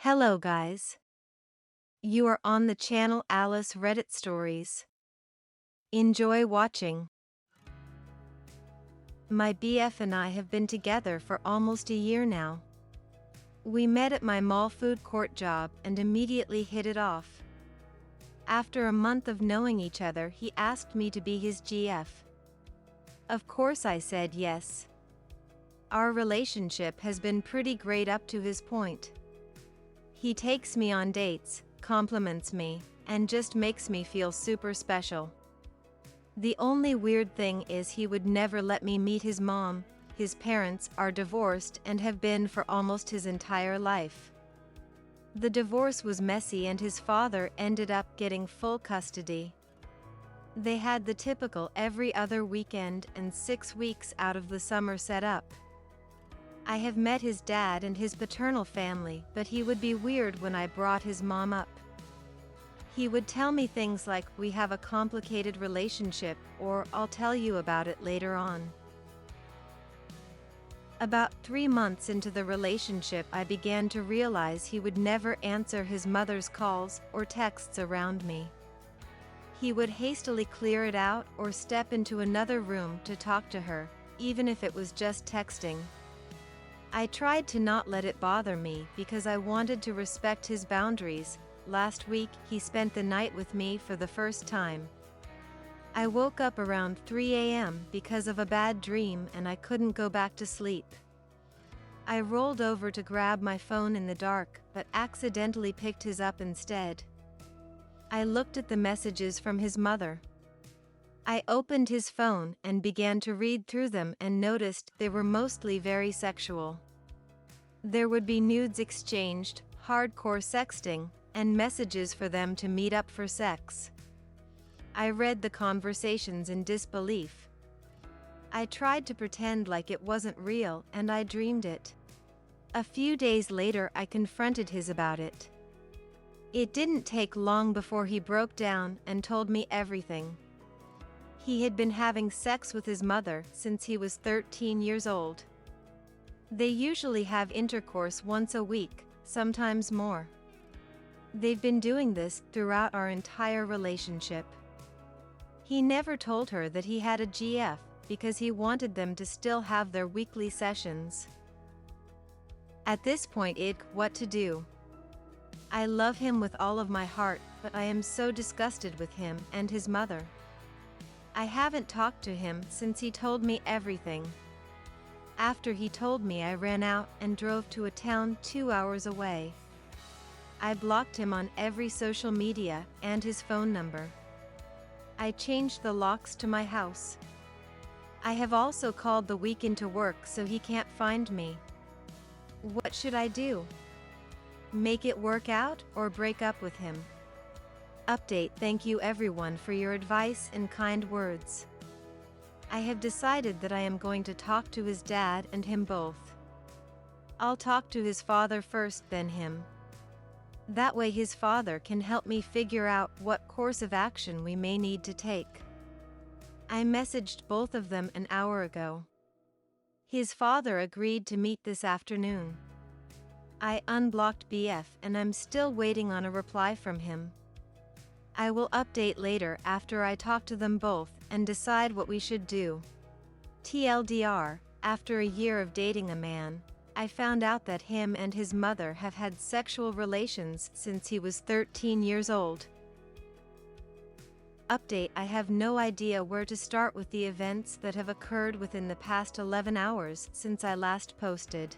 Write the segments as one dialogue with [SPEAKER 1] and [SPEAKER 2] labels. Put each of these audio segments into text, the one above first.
[SPEAKER 1] Hello guys. You are on the channel Alice Reddit Stories. Enjoy watching. My BF and I have been together for almost a year now. We met at my mall food court job and immediately hit it off. After a month of knowing each other, he asked me to be his GF. Of course I said yes. Our relationship has been pretty great up to his point. He takes me on dates, compliments me, and just makes me feel super special. The only weird thing is he would never let me meet his mom. His parents are divorced and have been for almost his entire life. The divorce was messy and his father ended up getting full custody. They had the typical every other weekend and 6 weeks out of the summer set up. I have met his dad and his paternal family, but he would be weird when I brought his mom up. He would tell me things like, "We have a complicated relationship," or "I'll tell you about it later on." About 3 months into the relationship, I began to realize he would never answer his mother's calls or texts around me. He would hastily clear it out or step into another room to talk to her, even if it was just texting. I tried to not let it bother me because I wanted to respect his boundaries. Last week, he spent the night with me for the first time. I woke up around 3 a.m. because of a bad dream and I couldn't go back to sleep. I rolled over to grab my phone in the dark, but accidentally picked his up instead. I looked at the messages from his mother. I opened his phone and began to read through them and noticed they were mostly very sexual. There would be nudes exchanged, hardcore sexting, and messages for them to meet up for sex. I read the conversations in disbelief. I tried to pretend like it wasn't real and I dreamed it. A few days later, I confronted his about it. It didn't take long before he broke down and told me everything. He had been having sex with his mother since he was 13 years old. They usually have intercourse once a week, sometimes more. They've been doing this throughout our entire relationship. He never told her that he had a GF because he wanted them to still have their weekly sessions. At this point, what to do? I love him with all of my heart, but I am so disgusted with him and his mother. I haven't talked to him since he told me everything. After he told me, I ran out and drove to a town 2 hours away. I blocked him on every social media and his phone number. I changed the locks to my house. I have also called the week into work so he can't find me. What should I do? Make it work out or break up with him? Update. Thank you everyone for your advice and kind words. I have decided that I am going to talk to his dad and him both. I'll talk to his father first, then him. That way his father can help me figure out what course of action we may need to take. I messaged both of them an hour ago. His father agreed to meet this afternoon. I unblocked BF and I'm still waiting on a reply from him. I will update later after I talk to them both and decide what we should do. TLDR, after a year of dating a man, I found out that him and his mother have had sexual relations since he was 13 years old. Update. I have no idea where to start with the events that have occurred within the past 11 hours since I last posted.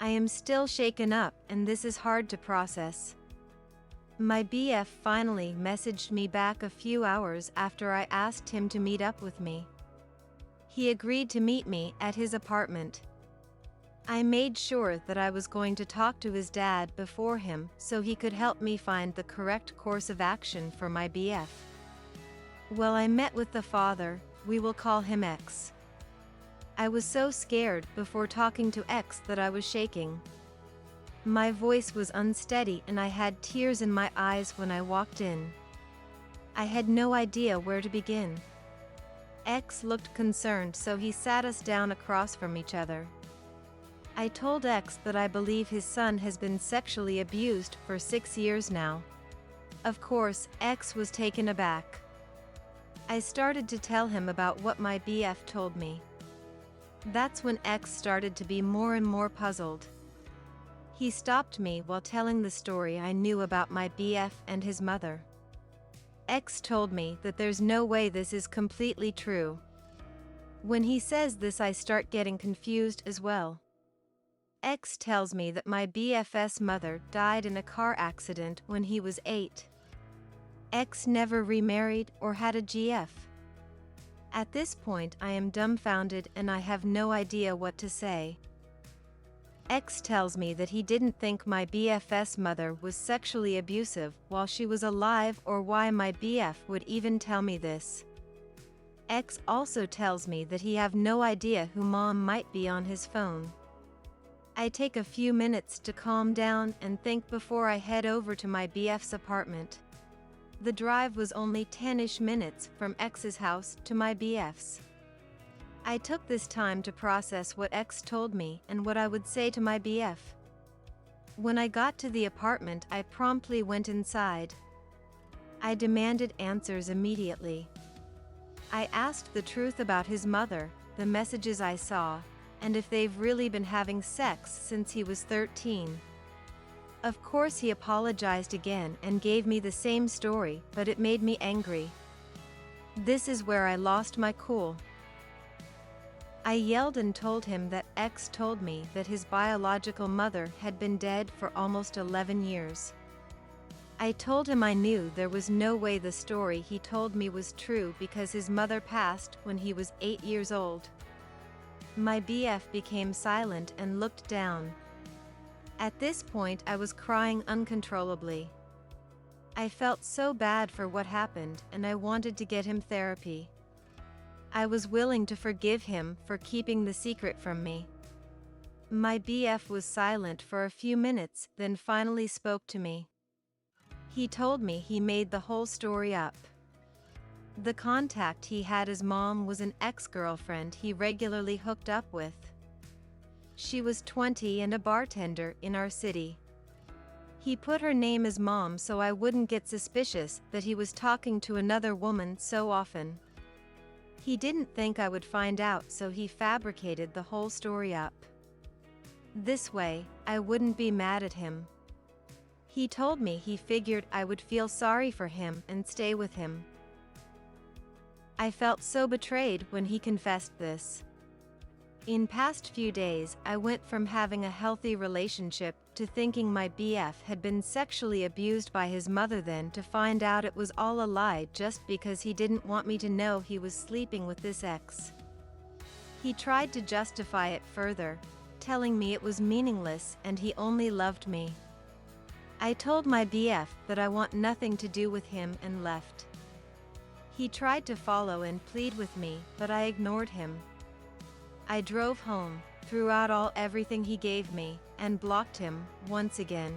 [SPEAKER 1] I am still shaken up and this is hard to process. My BF finally messaged me back a few hours after I asked him to meet up with me. He agreed to meet me at his apartment. I made sure that I was going to talk to his dad before him so he could help me find the correct course of action for my BF. Well, I met with the father, we will call him X. I was so scared before talking to X that I was shaking. My voice was unsteady and I had tears in my eyes when I walked in. I had no idea where to begin. X looked concerned, so he sat us down across from each other. I told X that I believe his son has been sexually abused for 6 years now. Of course, X was taken aback. I started to tell him about what my BF told me. That's when X started to be more and more puzzled. He stopped me while telling the story I knew about my BF and his mother. X told me that there's no way this is completely true. When he says this, I start getting confused as well. X tells me that my BF's mother died in a car accident when he was 8. X never remarried or had a GF. At this point, I am dumbfounded and I have no idea what to say. X tells me that he didn't think my BF's mother was sexually abusive while she was alive, or why my BF would even tell me this. X also tells me that he have no idea who mom might be on his phone. I take a few minutes to calm down and think before I head over to my BF's apartment. The drive was only 10-ish minutes from X's house to my BF's. I took this time to process what X told me and what I would say to my BF. When I got to the apartment, I promptly went inside. I demanded answers immediately. I asked the truth about his mother, the messages I saw, and if they've really been having sex since he was 13. Of course, he apologized again and gave me the same story, but it made me angry. This is where I lost my cool. I yelled and told him that X told me that his biological mother had been dead for almost 11 years. I told him I knew there was no way the story he told me was true because his mother passed when he was 8 years old. My BF became silent and looked down. At this point, I was crying uncontrollably. I felt so bad for what happened and I wanted to get him therapy. I was willing to forgive him for keeping the secret from me. My BF was silent for a few minutes, then finally spoke to me. He told me he made the whole story up. The contact he had as mom was an ex-girlfriend he regularly hooked up with. She was 20 and a bartender in our city. He put her name as mom so I wouldn't get suspicious that he was talking to another woman so often. He didn't think I would find out, so he fabricated the whole story up. This way, I wouldn't be mad at him. He told me he figured I would feel sorry for him and stay with him. I felt so betrayed when he confessed this. In past few days, I went from having a healthy relationship to thinking my BF had been sexually abused by his mother, then to find out it was all a lie just because he didn't want me to know he was sleeping with this ex. He tried to justify it further, telling me it was meaningless and he only loved me. I told my BF that I want nothing to do with him and left. He tried to follow and plead with me, but I ignored him. I drove home, threw out everything he gave me, and blocked him once again.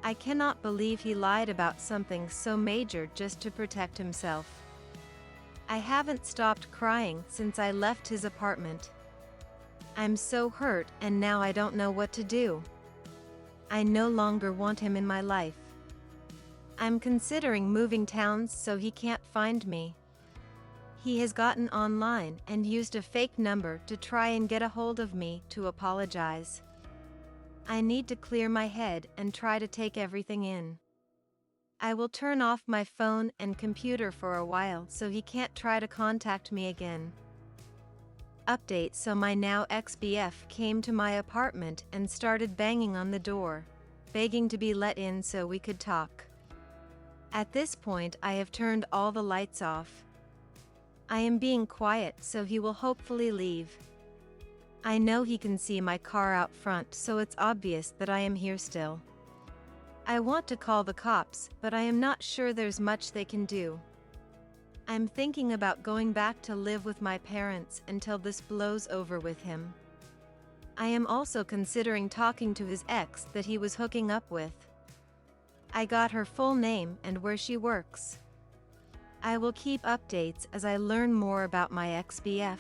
[SPEAKER 1] I cannot believe he lied about something so major just to protect himself. I haven't stopped crying since I left his apartment. I'm so hurt and now I don't know what to do. I no longer want him in my life. I'm considering moving towns so he can't find me. He has gotten online and used a fake number to try and get a hold of me to apologize. I need to clear my head and try to take everything in. I will turn off my phone and computer for a while so he can't try to contact me again. Update: so my now ex-BF came to my apartment and started banging on the door, begging to be let in so we could talk. At this point, I have turned all the lights off. I am being quiet so he will hopefully leave. I know he can see my car out front, so it's obvious that I am here still. I want to call the cops, but I am not sure there's much they can do. I'm thinking about going back to live with my parents until this blows over with him. I am also considering talking to his ex that he was hooking up with. I got her full name and where she works. I will keep updates as I learn more about my ex-BF.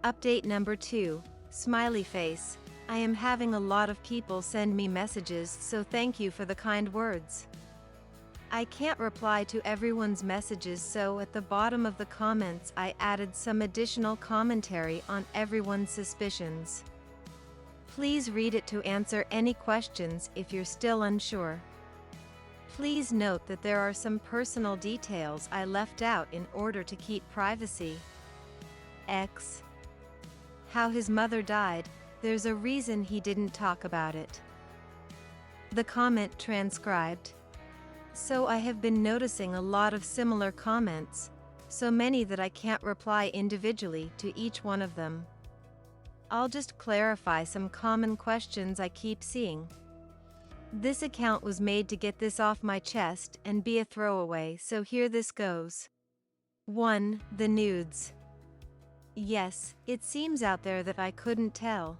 [SPEAKER 1] Update number 2, smiley face. I am having a lot of people send me messages, so thank you for the kind words. I can't reply to everyone's messages, so at the bottom of the comments I added some additional commentary on everyone's suspicions. Please read it to answer any questions if you're still unsure. Please note that there are some personal details I left out in order to keep privacy. X. How his mother died, there's a reason he didn't talk about it. The comment transcribed. So I have been noticing a lot of similar comments, so many that I can't reply individually to each one of them. I'll just clarify some common questions I keep seeing. This account was made to get this off my chest and be a throwaway, so here this goes. 1. The nudes. Yes, it seems out there that I couldn't tell.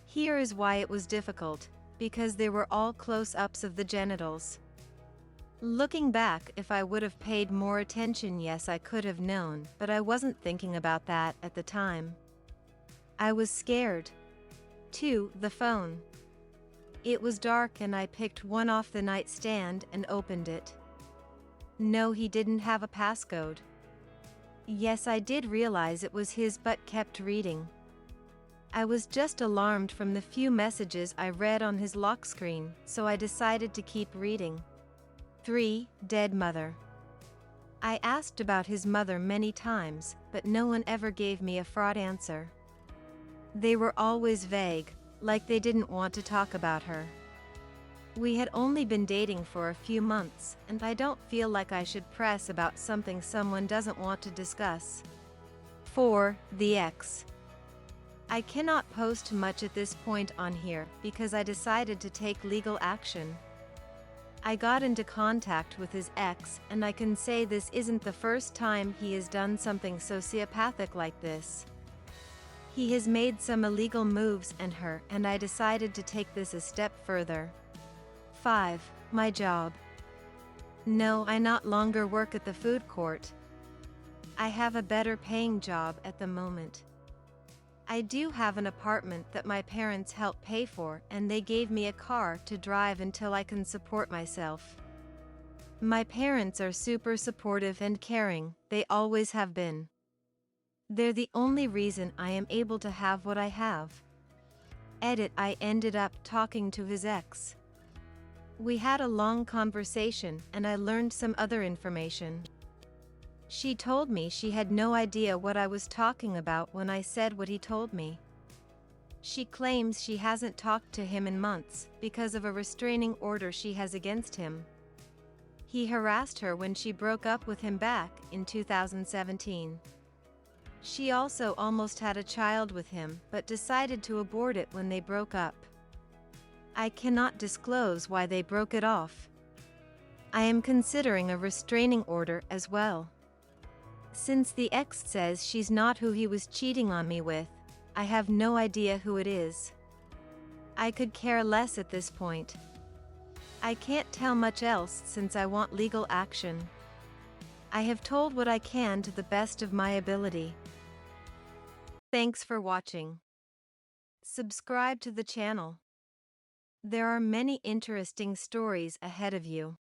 [SPEAKER 1] Here is why it was difficult, because they were all close-ups of the genitals. Looking back, if I would have paid more attention, yes, I could have known, but I wasn't thinking about that at the time. I was scared. 2. The phone. It was dark and I picked one off the nightstand and opened it. No, he didn't have a passcode. Yes, I did realize it was his but kept reading. I was just alarmed from the few messages I read on his lock screen, so I decided to keep reading. 3. Dead mother. I asked about his mother many times, but no one ever gave me a fraud answer. They were always vague, like they didn't want to talk about her. We had only been dating for a few months, and I don't feel like I should press about something someone doesn't want to discuss. 4. The ex. I cannot post much at this point on here because I decided to take legal action. I got into contact with his ex, and I can say this isn't the first time he has done something sociopathic like this. He has made some illegal moves and I decided to take this a step further. 5. My job. No, I no longer work at the food court. I have a better paying job at the moment. I do have an apartment that my parents help pay for, and they gave me a car to drive until I can support myself. My parents are super supportive and caring, they always have been. They're the only reason I am able to have what I have. Edit. I ended up talking to his ex. We had a long conversation and I learned some other information. She told me she had no idea what I was talking about when I said what he told me. She claims she hasn't talked to him in months because of a restraining order she has against him. He harassed her when she broke up with him back in 2017. She also almost had a child with him, but decided to abort it when they broke up. I cannot disclose why they broke it off. I am considering a restraining order as well. Since the ex says she's not who he was cheating on me with, I have no idea who it is. I could care less at this point. I can't tell much else since I want legal action. I have told what I can to the best of my ability. Thanks for watching. Subscribe to the channel. There are many interesting stories ahead of you.